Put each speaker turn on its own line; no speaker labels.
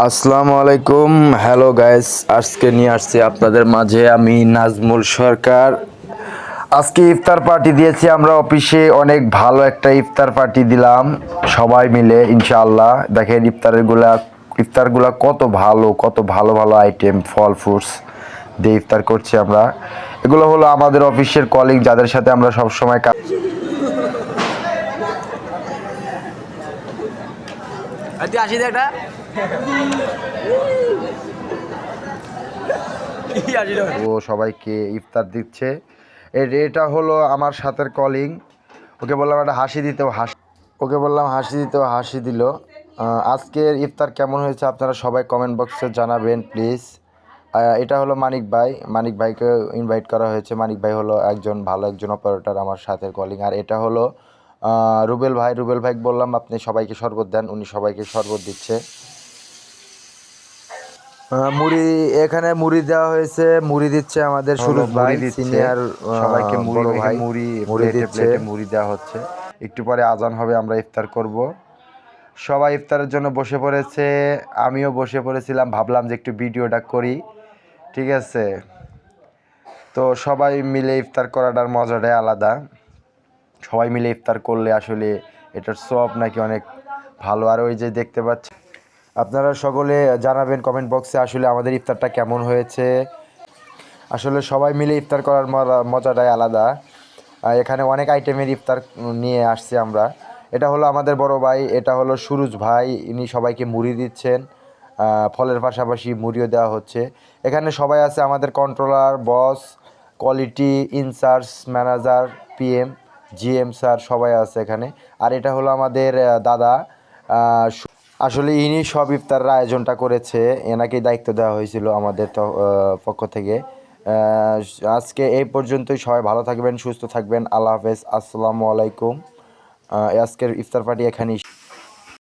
আসসালামু আলাইকুম, hello guys. আজকে নিয়ে আসছি আপনাদের মাঝে আমি নাজমুল সরকার। আজকে ইফতার পার্টি দিয়েছি আমরা অফিসে, অনেক ভালো একটা ইফতার পার্টি দিলাম সবাই মিলে ইনশাআল্লাহ। দেখেন ইফতারগুলা কত ভালো, কত ভালো ভালো আইটেম, ফল ফ্রুটস দিয়ে ইফতার করছি আমরা। এগুলো হলো আমাদের অফিসের কলিগ, যাদের সাথে আমরা সবসময়
আসি দে একটা
ও সবাইকে ইফতার দিচ্ছে। এটা হলো আমার সাথের কলিং। ওকে বললাম একটা হাসি দিতেও হাসি ওকে বললাম হাসি দিতেও হাসি দিল। আজকের ইফতার কেমন হয়েছে আপনারা সবাই কমেন্ট বক্সে জানাবেন প্লিজ। এটা হলো মানিক ভাইকে ইনভাইট করা হয়েছে। মানিক ভাই হলো একজন অপারেটর, আমার সাথের কলিং। আর এটা হলো রুবেল ভাই বললাম আপনি সবাইকে শরবত দেন, উনি সবাইকে শরবত দিচ্ছে। মুড়ি, এখানে মুড়ি দেওয়া হয়েছে, মুড়ি দিচ্ছে আমাদের সুরজ ভাই, সিনিয়র সবাইকে বড় ভাই। মুড়ি প্লেটে দিচ্ছে। প্লেটে মুড়ি দেওয়া হচ্ছে। একটু পরে আজান হবে, আমরা ইফতার করব। সবাই ইফতারের জন্য বসে পড়েছে, আমিও বসে পড়েছিলাম, ভাবলাম যে একটু ভিডিওটা করি। ঠিক আছে, তো সবাই মিলে ইফতার করাটার মজাটাই আলাদা। সবাই মিলে ইফতার করলে আসলে এটার সওয়াব নাকি অনেক ভালো। আর ওই যে দেখতে পাচ্ছেন, আপনারা সকলে জানাবেন কমেন্ট বক্সে আসলে আমাদের ইফতারটা কেমন হয়েছে। আসলে সবাই মিলে ইফতার করার মজাটাই আলাদা। এখানে অনেক আইটেমের ইফতার নিয়ে আসছি আমরা। এটা হলো আমাদের বড় ভাই, এটা হলো সুরজ ভাই, ইনি সবাইকে মুড়ি দিচ্ছেন। ফলের পাশাপাশি মুড়িও দেওয়া হচ্ছে। এখানে সবাই আছে, আমাদের controller, boss, quality incharge, manager, PM, GM sir সবাই আছে এখানে। আর এটা হলো আমাদের দাদা। আসলে ইনি সব ইফতারের আয়োজনটা করেছে, এনাকেই দায়িত্ব দেওয়া হয়েছিল আমাদের পক্ষ থেকে। আজকে এই পর্যন্তই। সবাই ভালো থাকবেন, সুস্থ থাকবেন। আল্লাহ হাফেজ, আসসালামু আলাইকুম। আজকের ইফতার পার্টি এখানেই